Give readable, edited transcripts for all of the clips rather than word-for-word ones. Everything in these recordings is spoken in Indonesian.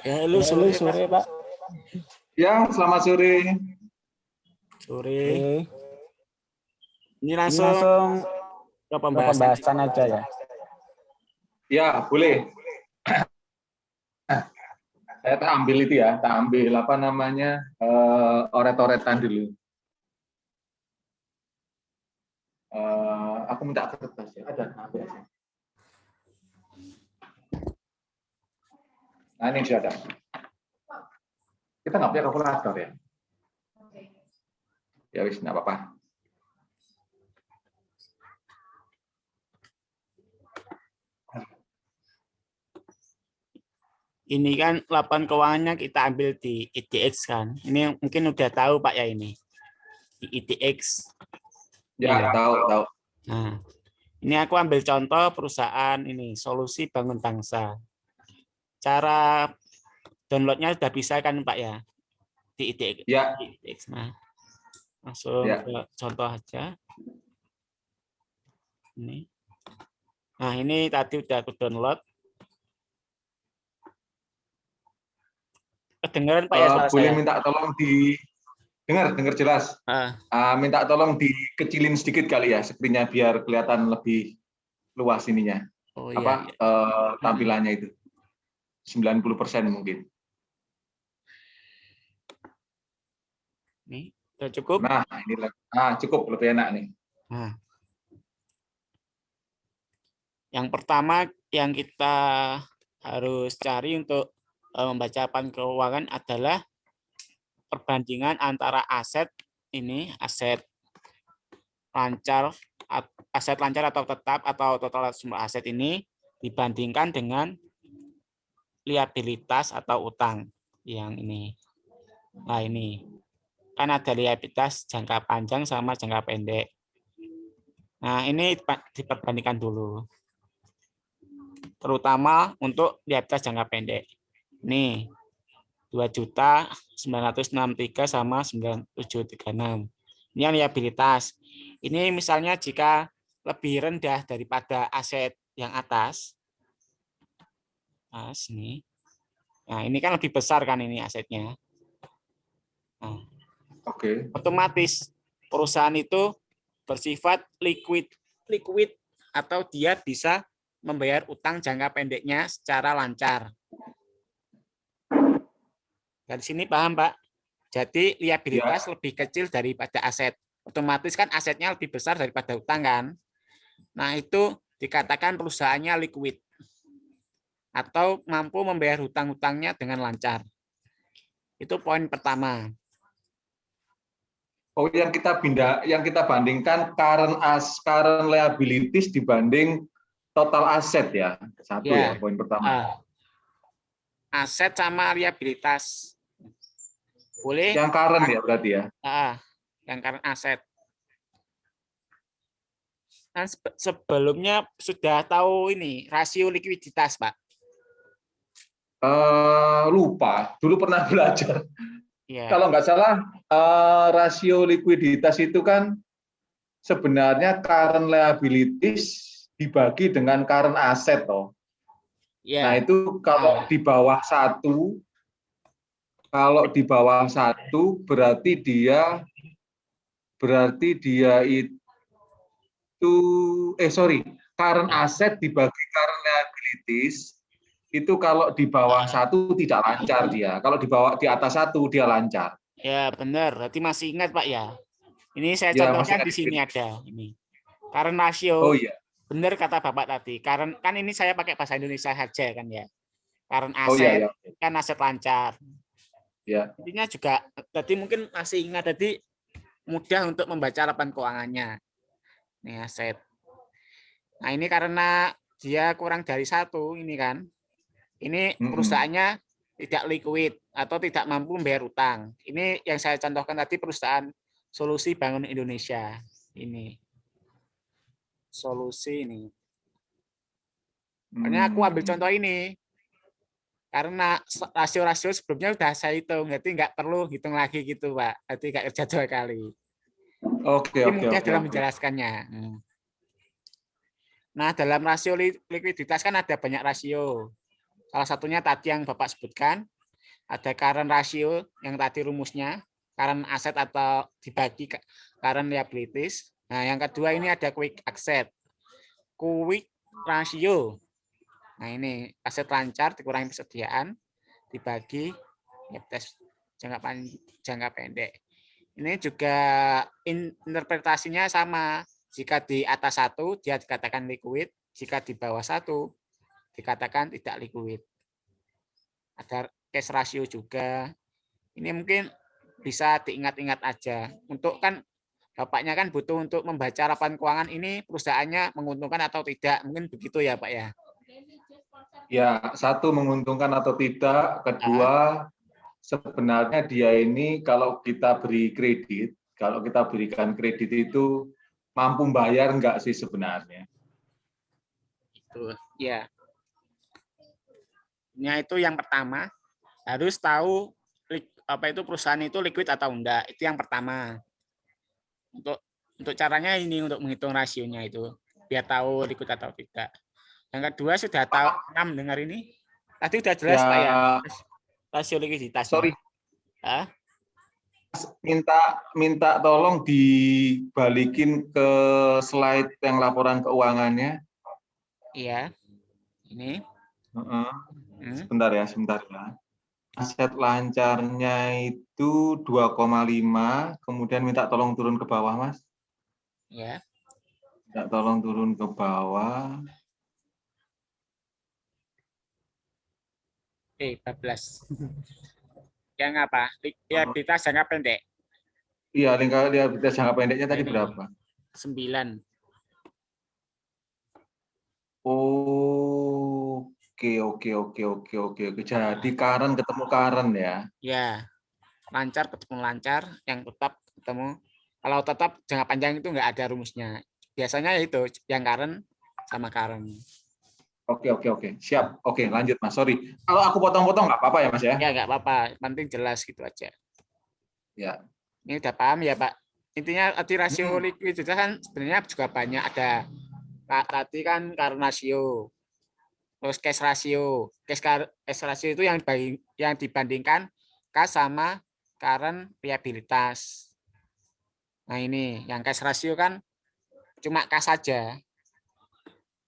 Ya, halo sore, sore Pak. Ya, selamat sore. Sore. Ini Ini langsung langsung ke ke pembahasan. pembahasan aja ya. Ya, boleh. Saya tak ambil itu ya, tak ambil apa namanya oret-oretan dulu. aku minta kertas ya. Ada ambil aja. Nah, ini sudah ada. Kita nggak punya kalkulator ya. Ya wis, nggak apa-apa. Ini kan laporan keuangannya kita ambil di IDX kan. Ini mungkin udah tahu Pak ya ini. Di IDX. Ya, Iya. tahu. Nah, ini aku ambil contoh perusahaan ini, Solusi Bangun Bangsa. Cara downloadnya sudah bisa kan Pak ya? Di IDX. Ya. Di IDX. Nah, langsung Ya. ke contoh aja. Ini. Nah, ini tadi udah aku download. Kedengaran Pak ya suara Boleh saya? minta tolong dengar jelas. Ah, Minta tolong dikecilin sedikit kali ya, screen-nya biar kelihatan lebih luas ininya. oh iya. Tampilannya itu 90% mungkin. Ini udah cukup. Nah, ini cukup, lebih enak nih. Nah, yang pertama yang kita harus cari untuk membaca laporan keuangan adalah perbandingan antara aset ini, aset lancar atau tetap atau total sumber aset ini dibandingkan dengan liabilitas atau utang yang ini. Nah, ini kan ada liabilitas jangka panjang sama jangka pendek. Nah, ini diperbandingkan dulu. Terutama untuk liabilitas jangka pendek. Nih, 2.963 sama 9.736. Ini yang liabilitas. Ini misalnya jika lebih rendah daripada aset yang atas. Nah, sini. Nah, ini kan lebih besar kan ini asetnya. Nah, Oke. otomatis perusahaan itu bersifat liquid atau dia bisa membayar utang jangka pendeknya secara lancar. Dari sini paham, Pak? Jadi liabilitas lebih kecil daripada aset. Otomatis kan asetnya lebih besar daripada utang kan? Nah, itu dikatakan perusahaannya liquid atau mampu membayar hutang-hutangnya dengan lancar. Itu poin pertama. Oh, yang kita bandingkan current liabilities dibanding total aset ya. Satu ya, poin pertama. Aset sama liabilitas. Boleh? Yang current ya berarti ya. Yang current aset. Nah, sebelumnya sudah tahu ini rasio likuiditas, Pak? Lupa, dulu pernah belajar. Ya. Kalau nggak salah, rasio likuiditas itu kan sebenarnya current liabilities dibagi dengan current asset toh. Ya. Nah, itu kalau di bawah satu berarti dia itu current asset dibagi current liabilities itu kalau di bawah satu tidak lancar dia. Kalau di atas satu dia lancar. Ya, benar. Berarti masih ingat, Pak ya. Ini saya Ya, contohkan di sini ada ini. Current ratio. Oh iya. Benar kata Bapak tadi. Kan ini saya pakai bahasa Indonesia saja kan ya. Current Oh aset iya, kan aset lancar. Ya. Intinya juga tadi mungkin masih ingat tadi mudah untuk membaca laporan keuangannya. Ini aset. Nah, ini karena dia kurang dari satu ini kan. Ini perusahaannya tidak liquid atau tidak mampu membayar utang. Ini yang saya contohkan tadi perusahaan Solusi Bangun Indonesia. Ini. Solusi ini. Makanya aku ambil contoh ini. Karena rasio-rasio sebelumnya sudah saya hitung, jadi nggak perlu hitung lagi gitu, Pak. Jadi nggak kerja 2 kali. Oke. Mudah dalam menjelaskannya. Nah, dalam rasio likuiditas kan ada banyak rasio. Salah satunya tadi yang Bapak sebutkan, ada current ratio yang tadi rumusnya, current asset atau dibagi current liabilities. Nah, yang kedua ini ada quick asset. Quick ratio. Nah, ini aset lancar dikurangi persediaan dibagi liabilitas jangka pendek. Ini juga interpretasinya sama. Jika di atas 1 dia dikatakan liquid, jika di bawah 1 dikatakan tidak liquid. Ada cash ratio juga. Ini mungkin bisa diingat-ingat aja. Untuk kan Bapaknya kan butuh untuk membaca laporan keuangan ini perusahaannya menguntungkan atau tidak. Mungkin begitu ya, Pak ya. Ya, satu menguntungkan atau tidak, kedua sebenarnya dia ini kalau kita beri kredit, kalau kita berikan kredit itu mampu bayar enggak sih sebenarnya? Itu ya. Itu yang pertama, harus tahu apa itu perusahaan itu liquid atau enggak. Itu yang pertama. Untuk caranya ini untuk menghitung rasionya itu biar tahu liquid atau tidak. Yang kedua sudah tahu dengar ini. Tadi sudah jelas Ya, Pak ya rasio likuiditasnya. sorry, minta tolong dibalikin ke slide yang laporan keuangannya. Iya, ini. Sebentar ya. Aset lancarnya itu 2,5, kemudian minta tolong turun ke bawah, Mas. Ya. Minta tolong turun ke bawah. 14. Yang apa? Liabilitas jangka pendek. Iya, liabilitas jangka pendeknya tadi berapa? 9. Oke. Jadi current ketemu current ya? Ya, lancar ketemu lancar, yang tetap ketemu. Kalau tetap jangka panjang itu nggak ada rumusnya. Biasanya itu yang current sama current. Oke. Siap. Oke, lanjut Mas. Sorry. Kalau aku potong-potong nggak apa-apa ya Mas ya? Ya nggak apa-apa, penting jelas gitu aja. Ya. Ini udah paham ya Pak? Intinya tadi rasio likuiditas kan sebenarnya juga banyak ada. Tadi kan current ratio, terus cash ratio. Cash ratio itu yang dibandingkan kas sama current liabilitas. Nah ini yang cash ratio kan cuma kas saja.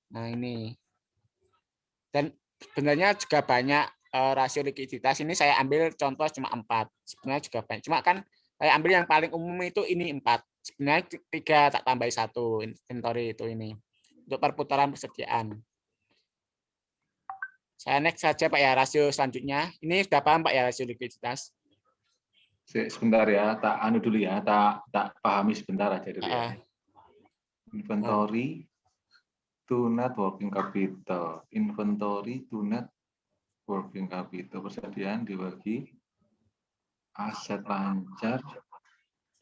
Nah ini. Dan sebenarnya juga banyak rasio likuiditas. Ini saya ambil contoh cuma 4. Sebenarnya juga banyak. Cuma kan saya ambil yang paling umum itu ini 4. Sebenarnya 3 tak tambah 1 inventory itu ini. Untuk perputaran persediaan. Saya next saja Pak ya rasio selanjutnya. Ini sudah paham Pak ya rasio likuiditas? Sebentar ya, tak anu dulu ya, tak pahami sebentar aja dulu ya. Inventory to net working capital. Inventory to net working capital. Persediaan dibagi aset lancar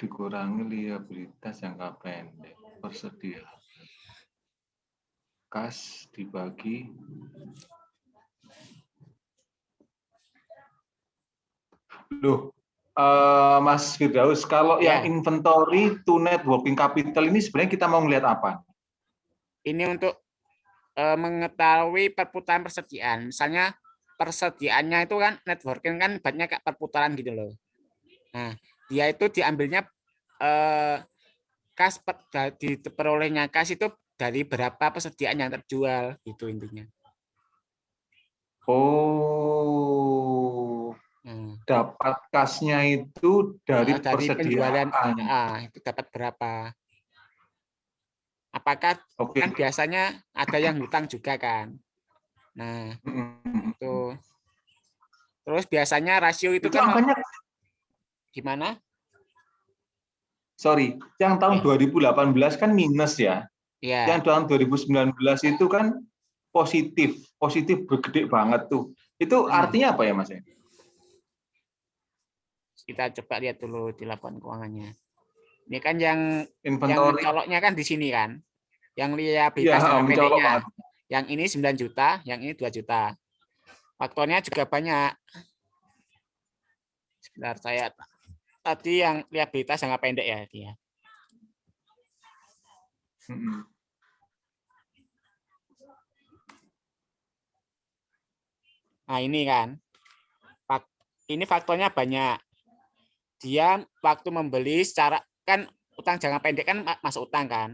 dikurangi liabilitas jangka pendek. Persediaan. Kas dibagi Loh, Mas Firdaus, kalau yang inventory to net working capital ini sebenarnya kita mau melihat apa? Ini untuk mengetahui perputaran persediaan. Misalnya persediaannya itu kan networking kan banyak kayak perputaran gitu loh. Nah, dia itu diambilnya kas diperolehnya kas itu dari berapa persediaan yang terjual itu intinya. Oh, dapat kasnya itu dari penjualan. persediaan. Itu dapat berapa? Apakah kan biasanya ada yang hutang juga kan? Nah, itu. Terus biasanya rasio itu kan angkanya gimana? Sorry, yang tahun 2018 kan minus ya. Yang tahun 2019 itu kan positif bergede banget tuh. Itu artinya apa ya Mas? Kita coba lihat dulu di laporan keuangannya. Ini kan yang mencoloknya kan di sini kan. Yang liabilitas jangka pendeknya. Yang ini 9 juta, yang ini 2 juta. Faktornya juga banyak. Sebentar saya tadi yang liabilitas jangka pendek ya dia. Nah ini kan, ini faktornya banyak. Dia waktu membeli secara kan utang jangka pendek kan masuk utang kan.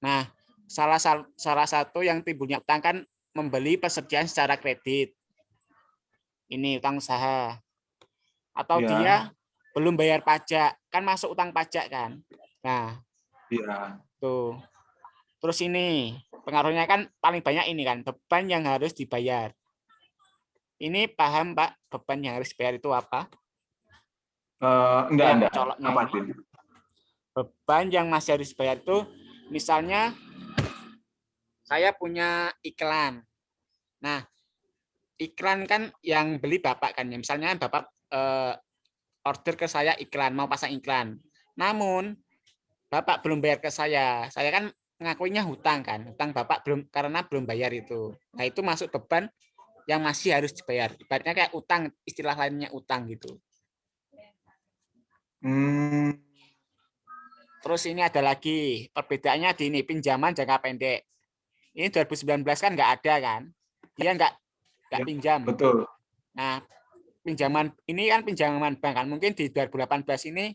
Nah salah satu yang timbulnya utang kan membeli persediaan secara kredit. Ini utang usaha. Atau dia belum bayar pajak kan masuk utang pajak kan. Nah tuh Terus ini pengaruhnya kan paling banyak ini kan beban yang harus dibayar. Ini paham Pak beban yang harus dibayar itu apa? Enggak. Coloknya Apa, ini. Din? Beban yang masih harus dibayar itu misalnya saya punya iklan. Nah, iklan kan yang beli Bapak kan ya. Misalnya Bapak order ke saya iklan, mau pasang iklan. Namun Bapak belum bayar ke saya. Saya kan ngakuinya hutang kan. Hutang Bapak belum karena belum bayar itu. Nah, itu masuk beban yang masih harus dibayar. Ibaratnya kayak utang, istilah lainnya utang gitu. Terus ini ada lagi perbedaannya di ini pinjaman jangka pendek. Ini 2019 kan nggak ada kan? Dia nggak Ya, pinjam. betul. Nah, pinjaman ini kan pinjaman bank kan. Mungkin di 2018 ini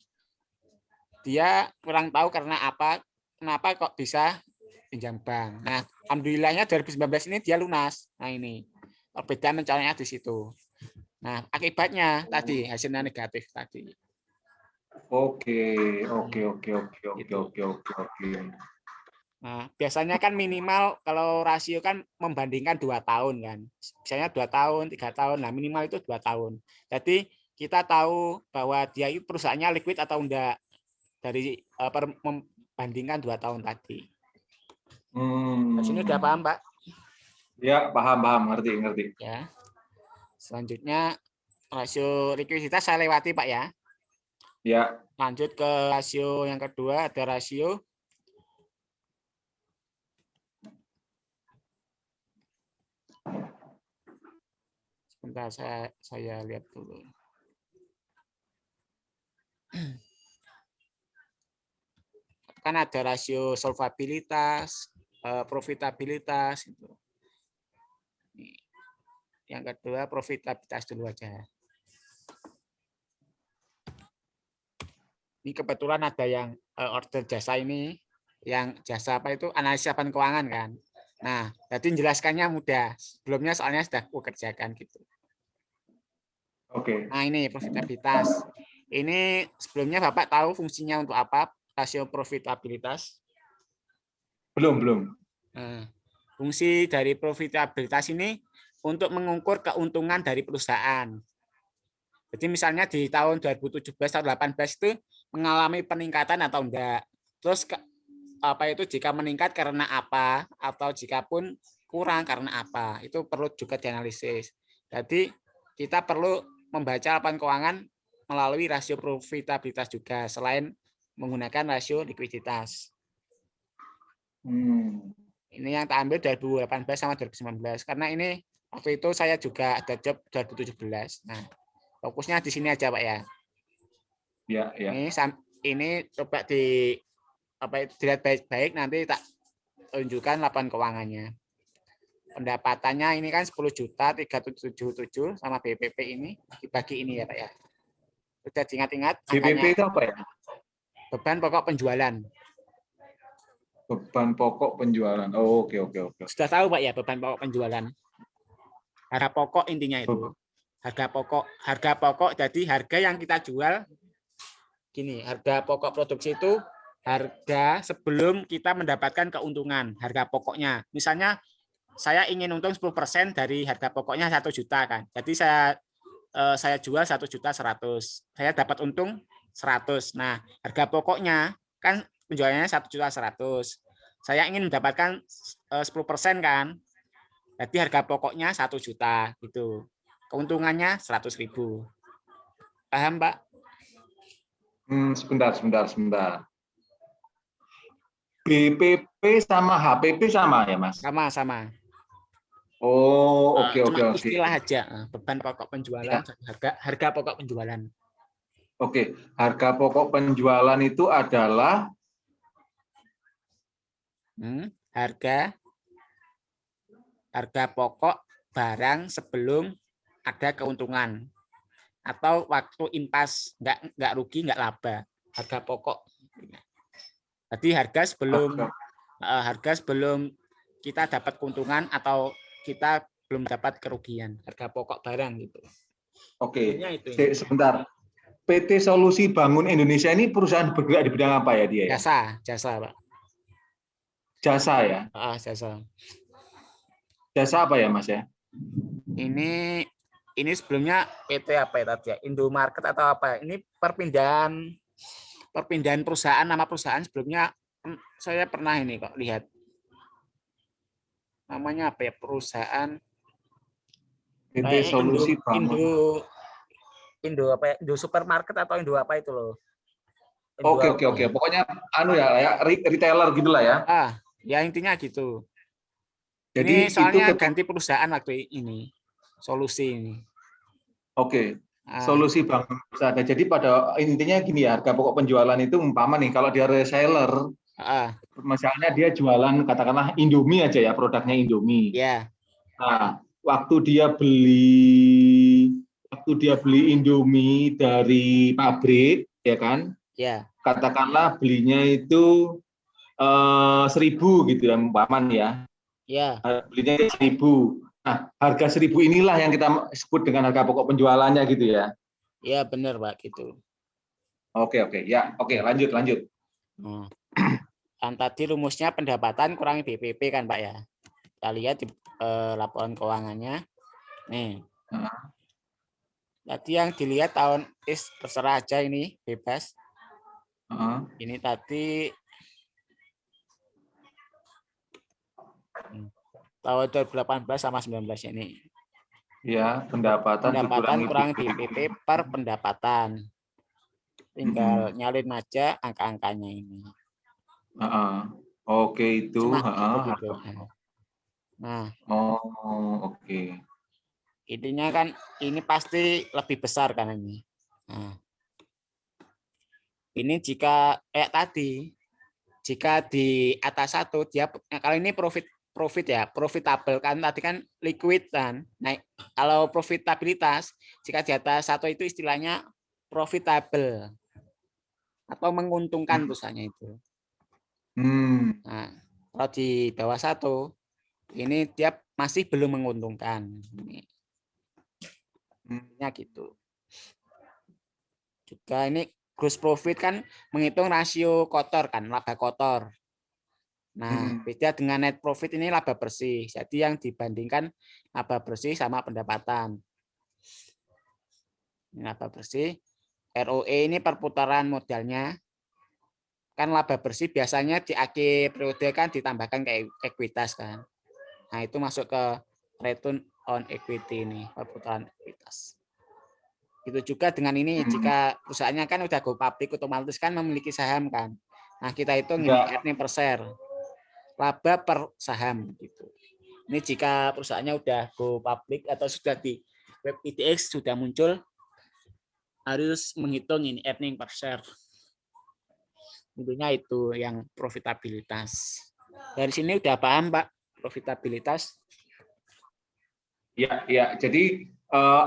dia kurang tahu karena apa, kenapa kok bisa pinjam bank. Nah, alhamdulillahnya 2019 ini dia lunas. Nah, ini perbedaan rencananya di situ. Nah, akibatnya tadi hasilnya negatif tadi. Oke. Gitu. Nah, biasanya kan minimal kalau rasio kan membandingkan 2 tahun kan. Misalnya 2 tahun, 3 tahun. Nah, minimal itu 2 tahun. Jadi kita tahu bahwa dia itu perusahaannya liquid atau enggak dari membandingkan 2 tahun tadi. Di sini udah paham, Pak? Ya, paham, ngerti. Ya. Selanjutnya rasio likuiditas saya lewati, Pak ya. Ya. Lanjut ke rasio yang kedua, ada rasio sebentar saya lihat dulu. Kan ada rasio solvabilitas, profitabilitas itu. Yang kedua profitabilitas dulu aja. Ini kebetulan ada yang order jasa ini, yang jasa apa itu analisis laporan keuangan kan. Nah, jadi menjelaskannya mudah. Sebelumnya soalnya sudah aku kerjakan gitu. Oke. Nah, ini profitabilitas. Ini sebelumnya Bapak tahu fungsinya untuk apa rasio profitabilitas? Belum. Nah, fungsi dari profitabilitas ini untuk mengukur keuntungan dari perusahaan. Jadi misalnya di tahun 2017 atau 2018 itu mengalami peningkatan atau enggak. Terus apa itu jika meningkat karena apa atau jika pun kurang karena apa. Itu perlu juga dianalisis. Jadi kita perlu membaca laporan keuangan melalui rasio profitabilitas juga selain menggunakan rasio likuiditas. Ini yang tak ambil 2018 sama 2019 karena ini waktu itu saya juga ada job 2017. Nah, fokusnya di sini aja Pak ya. Ya. Ini coba dilihat baik-baik nanti tak tunjukkan laporan keuangannya. Pendapatannya ini kan 10.377 sama BPP ini dibagi ini ya Pak ya. Sudah diingat-ingat BPP itu apa ya? Beban pokok penjualan. Beban pokok penjualan. Oh, oke. Sudah tahu Pak ya beban pokok penjualan. Harga pokok intinya itu. Harga pokok jadi harga yang kita jual gini, harga pokok produksi itu harga sebelum kita mendapatkan keuntungan, harga pokoknya. Misalnya saya ingin untung 10% dari harga pokoknya 1 juta kan. Jadi saya jual 1.100.000. Saya dapat untung 100. Nah, harga pokoknya kan penjualannya 1.100.000. Saya ingin mendapatkan 10% kan. Jadi harga pokoknya 1 juta gitu. Keuntungannya 100.000. Paham, Pak? Sebentar. BPP sama HPP sama ya, Mas? Sama. Oh, oke. Istilah aja, beban pokok penjualan, ya. harga pokok penjualan. Oke, harga pokok penjualan itu adalah harga pokok barang sebelum ada keuntungan atau waktu impas nggak rugi nggak laba, harga pokok. Jadi harga sebelum kita dapat keuntungan atau kita belum dapat kerugian, harga pokok barang gitu. Oke. Sebentar. PT Solusi Bangun Indonesia ini perusahaan bergerak di bidang apa ya dia? Jasa Pak. Jasa ya. Jasa. Jasa apa ya Mas ya? Ini sebelumnya PT apa ya tadi ya? Indomarket atau apa? Ini perpindahan perusahaan, nama perusahaan sebelumnya saya pernah ini kok lihat. Namanya apa ya, perusahaan PT kayak Solusi Bangun. Indo apa ya? Indo supermarket atau Indo apa itu loh. Oke. Pokoknya retailer gitulah ya. Ya intinya gitu. Ini Jadi itu soalnya ganti perusahaan waktu ini. Solusi ini. Oke. Solusi Bangun Persada. Jadi pada intinya gini ya, harga pokok penjualan itu umpama nih kalau dia reseller, misalnya dia jualan katakanlah Indomie aja ya, produknya Indomie. Ya. Nah, waktu dia beli Indomie dari pabrik, ya kan? Ya. Katakanlah belinya itu 1.000 gitu ya, umpama ya. Ya. Belinya 1.000. Nah, harga 1.000 inilah yang kita sebut dengan harga pokok penjualannya gitu ya. Ya benar Pak gitu. Oke. Ya, oke, lanjut. Kan tadi rumusnya pendapatan kurangi BPP kan Pak ya. Kita lihat di laporan keuangannya. Nih. Tadi yang dilihat tahun terserah aja ini, bebas. Ini tadi tahun 2018 sama 19 ini. Ya, pendapatan kurangi BPP per pendapatan. Tinggal nyalin aja angka-angkanya ini. Oke, itu. Cuma gitu. Nah, oke. intinya kan ini pasti lebih besar kan ini. Nah, ini jika tadi, jika di atas 1 dia kalau ini profit ya, profitable kan tadi kan liquid kan. Nah, kalau profitabilitas jika di atas 1 itu istilahnya profitable atau menguntungkan perusahaannya itu. Nah, kalau di bawah 1 ini dia masih belum menguntungkan. Ini gitu. Juga ini gross profit kan menghitung rasio kotor kan, laba kotor. Nah, beda dengan net profit ini laba bersih. Jadi yang dibandingkan laba bersih sama pendapatan. Ini laba bersih. ROE ini perputaran modalnya. Kan laba bersih biasanya di akhir periode kan ditambahkan ke ekuitas kan. Nah, itu masuk ke return on equity ini, perputaran ekuitas. Itu juga dengan ini, jika perusahaannya kan udah go public, otomatis kan memiliki saham kan. Nah, kita hitung ini earning per share, laba per saham gitu. Ini jika perusahaannya udah go public atau sudah di web IDX sudah muncul, harus menghitung ini earning per share. Intinya itu yang profitabilitas. Dari sini udah paham Pak profitabilitas? Ya. Jadi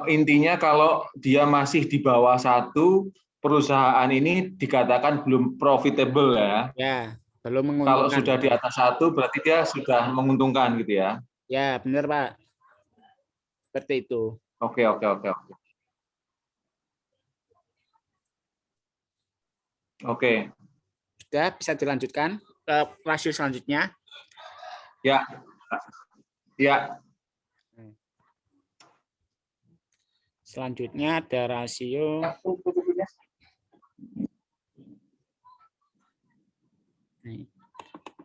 intinya kalau dia masih di bawah 1, perusahaan ini dikatakan belum profitable ya. Ya, belum menguntungkan. Kalau sudah di atas 1 berarti dia sudah menguntungkan gitu ya. Ya, benar Pak. Seperti itu. Oke. Sudah bisa dilanjutkan ke rasio selanjutnya. Ya. Selanjutnya ada rasio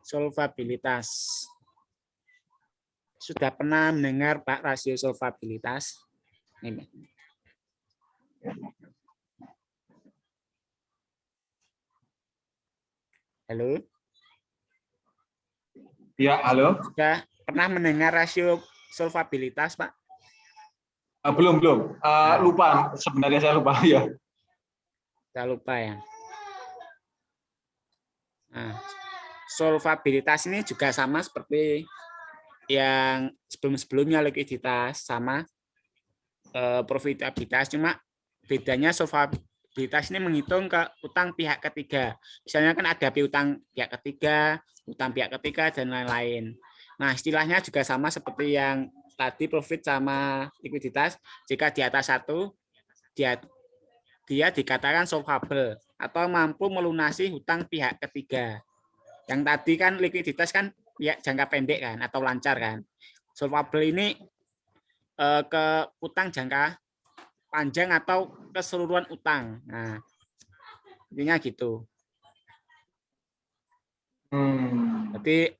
solvabilitas. Sudah pernah mendengar Pak rasio solvabilitas? Ini. Halo? Ya, halo. Sudah pernah mendengar rasio solvabilitas, Pak? Belum. Lupa, sebenarnya saya lupa ya. Saya lupa ya. Nah, solvabilitas ini juga sama seperti yang sebelum-sebelumnya, likuiditas sama profitabilitas, cuma bedanya solvabilitas ini menghitung ke utang pihak ketiga. Misalnya kan ada piutang pihak ketiga, utang pihak ketiga, dan lain-lain. Nah, istilahnya juga sama seperti yang tadi profit sama likuiditas. Jika di atas 1, dia dikatakan solvable atau mampu melunasi hutang pihak ketiga. Yang tadi kan likuiditas kan ya jangka pendek kan atau lancar kan. Solvable ini ke utang jangka panjang atau keseluruhan utang. Nah, intinya gitu. Jadi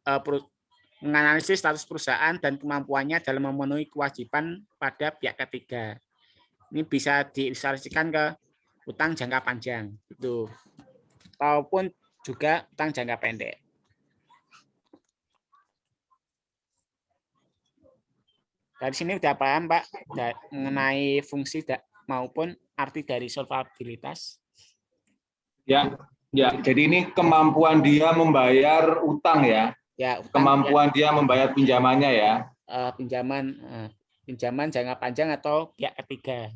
menganalisis status perusahaan dan kemampuannya dalam memenuhi kewajiban pada pihak ketiga. Ini bisa diilustrasikan ke utang jangka panjang itu, ataupun juga utang jangka pendek. Dari sini udah paham Pak mengenai fungsi maupun arti dari solvabilitas? Ya, ya. Jadi ini kemampuan dia membayar utang ya. Ya, kemampuan dia membayar pinjamannya ya. Pinjaman jangka panjang atau pihak ketiga.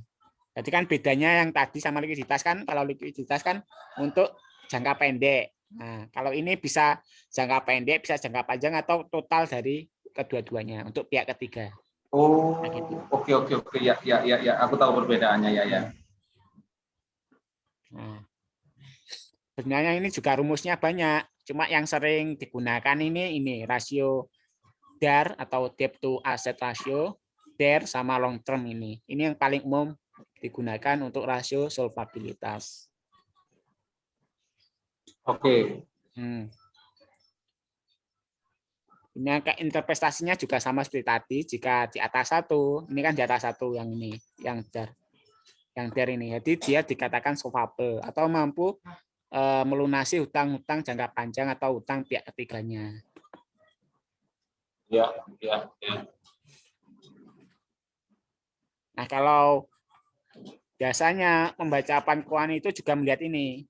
Jadi kan bedanya yang tadi sama likuiditas kan, kalau likuiditas kan untuk jangka pendek. Nah, kalau ini bisa jangka pendek, bisa jangka panjang atau total dari kedua-duanya untuk pihak ketiga. Oh, nah, gitu. Oke. Ya. Aku tahu perbedaannya ya. Nah, sebenarnya ini juga rumusnya banyak. Cuma yang sering digunakan ini rasio DAR atau debt to asset ratio, DAR sama long term ini. Ini yang paling umum digunakan untuk rasio solvabilitas. Oke. Ini angka interpretasinya juga sama seperti tadi. Jika di atas 1, ini kan di atas 1 yang ini, yang DAR ini. Jadi dia dikatakan solvable atau mampu melunasi hutang-hutang jangka panjang atau hutang pihak ketiganya. Ya. Nah, kalau biasanya membaca pankuan itu juga melihat ini.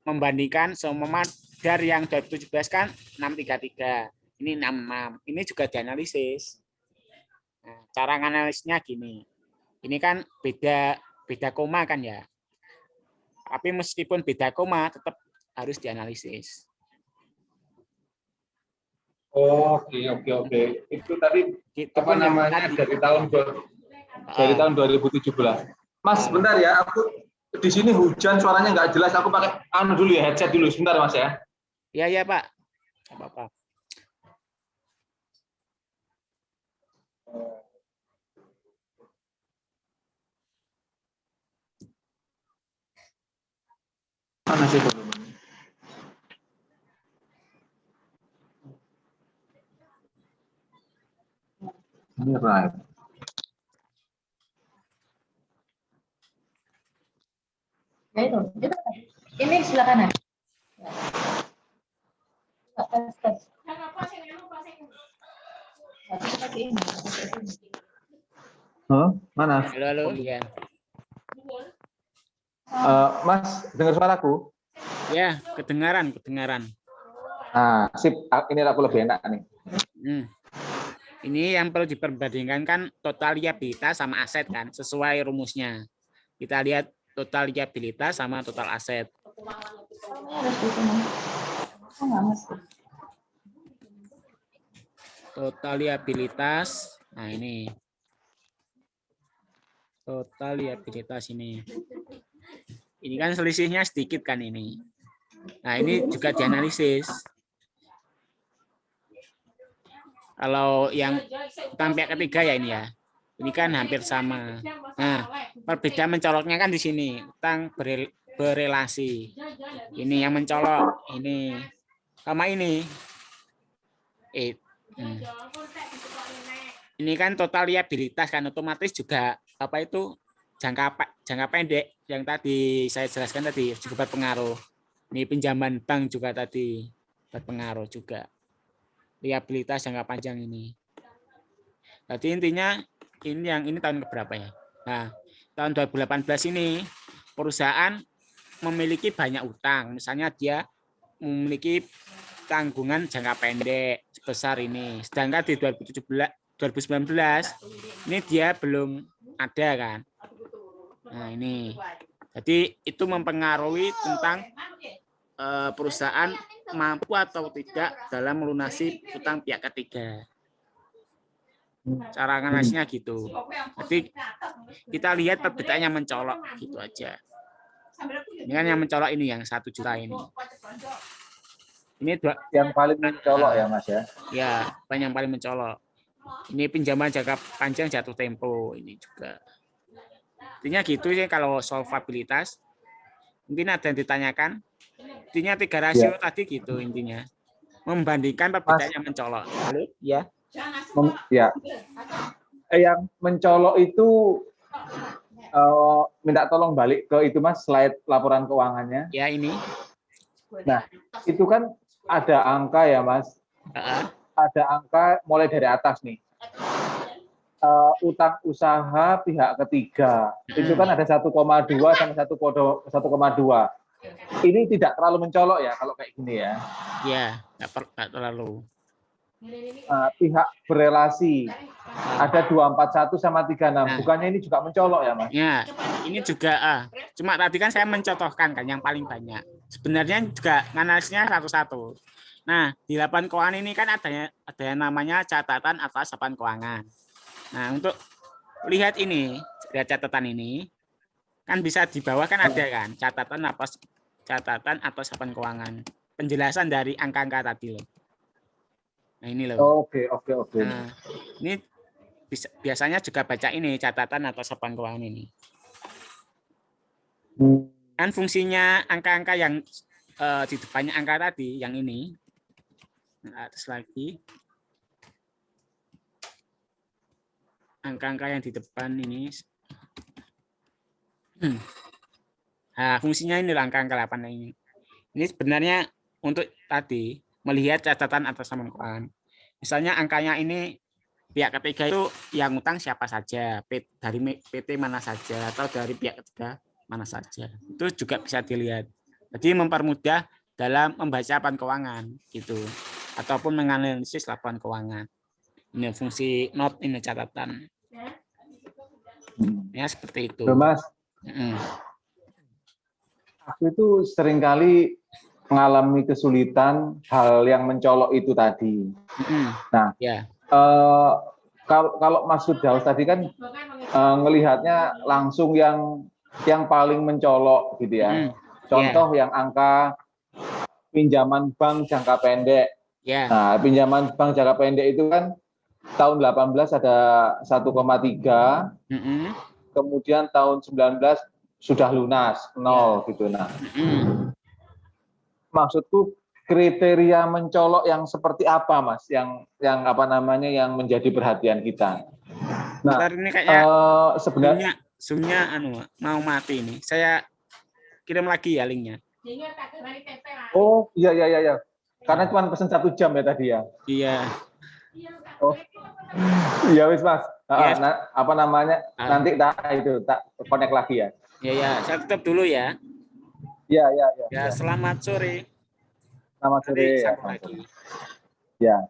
Membandingkan semua DAR yang 2017 kan 633. Ini 66. Ini juga dianalisis. Nah, cara analisisnya gini. Ini kan beda koma kan ya. Tapi meskipun beda koma tetap harus dianalisis. Oke. Itu tadi Gitu apa namanya tadi. dari tahun 2017. Mas, bentar ya, aku di sini hujan suaranya nggak jelas. Aku pakai dulu ya, headset dulu sebentar Mas ya. Iya Pak. Nggak apa-apa. Mana sih volume? Ini right. Ya itu. Ini sebelah kanan. Tes. Mana? Halo, iya. Mas, dengar suaraku? Ya, kedengaran. Nah, sip. Ini aku lebih enak nih. Ini yang perlu diperbandingkan kan total liabilitas sama aset kan, sesuai rumusnya. Kita lihat total liabilitas sama total aset. Total liabilitas, nah ini. Total liabilitas ini. Ini kan selisihnya sedikit kan ini. Nah, ini juga dianalisis. Kalau yang utang pihak ketiga ya ini ya. Ini kan hampir sama. Nah, perbedaan mencoloknya kan di sini. Utang berelasi. Ini yang mencolok. Ini sama ini. Ini kan total liabilitas kan otomatis juga apa itu jangka pendek yang tadi saya jelaskan tadi juga berpengaruh. Ini pinjaman bank juga tadi berpengaruh juga. Liabilitas jangka panjang ini. Jadi intinya ini tahun keberapa ya? Nah, tahun 2018 ini perusahaan memiliki banyak utang. Misalnya dia memiliki tanggungan jangka pendek sebesar ini. Sedangkan di 2019 ini dia belum ada kan. Nah, ini. Jadi itu mempengaruhi tentang perusahaan mampu atau tidak dalam melunasi utang pihak ketiga. Cara analisisnya gitu. Jadi kita lihat perbedaannya mencolok gitu aja. Ini kan yang mencolok ini yang 1 juta ini. Ini dua, yang paling mencolok ya Mas ya. ya, yang paling mencolok. Ini pinjaman jangka panjang jatuh tempo ini juga. Intinya gitu sih kalau solvabilitas. Mungkin ada yang ditanyakan. Intinya 3 rasio tadi gitu intinya. Membandingkan perbedaan yang mencolok. Ya. Ya. Yang mencolok itu minta tolong balik ke itu Mas, slide laporan keuangannya. Ya ini. Nah, itu kan ada angka ya Mas. Ada angka mulai dari atas nih. Utang usaha pihak ketiga itu kan ada 1,2 sampai 1,2. Ini tidak terlalu mencolok ya kalau kayak gini ya. Ya, nggak terlalu. Pihak berelasi ada 241 sama 36. Bukannya ini juga mencolok ya Mas? Ya, ini juga cuma tadi kan saya mencontohkan kan yang paling banyak. Sebenarnya juga analisnya satu-satu. Nah, di laporan keuangan ini kan ada yang namanya catatan atas laporan keuangan. Nah, untuk lihat ini, lihat catatan ini, kan bisa di bawah kan ada kan catatan atas laporan keuangan. Penjelasan dari angka-angka tadi loh. Nah, ini loh. Oke. Nah, ini biasanya juga baca ini catatan atas laporan keuangan ini. Kan fungsinya angka-angka yang di depannya angka tadi, yang ini. Nah, atas lagi. Angka-angka yang di depan ini. Nah, fungsinya ini angka-angka 8 ini. Ini sebenarnya untuk tadi melihat catatan atas laporan keuangan. Misalnya angkanya ini pihak ketiga itu yang utang siapa saja, dari PT mana saja atau dari pihak ketiga mana saja. Itu juga bisa dilihat. Jadi mempermudah dalam membaca laporan keuangan gitu ataupun menganalisis laporan keuangan. Ini fungsi note ini catatan. Ya seperti itu. Mas. Aku itu seringkali mengalami kesulitan hal yang mencolok itu tadi. Nah, kalau Mas Firdaus tadi kan ngelihatnya langsung yang paling mencolok gitu ya. Contoh yang angka pinjaman bank jangka pendek. Nah, pinjaman bank jangka pendek itu kan tahun 18 ada 1,3, kemudian tahun 19 sudah lunas 0 gitu. Nah, maksudku kriteria mencolok yang seperti apa Mas? Yang apa namanya yang menjadi perhatian kita. Nah, ini kayaknya sebenarnya mau mati ini. Saya kirim lagi ya linknya. Oh iya. Karena cuma pesan 1 jam ya tadi ya. Iya. Oh iya wis Mas. Apa namanya nanti tak connect lagi ya. Iya, saya tutup dulu ya. Iya. Ya, selamat sore. Selamat sore. Sampai lagi. Ya.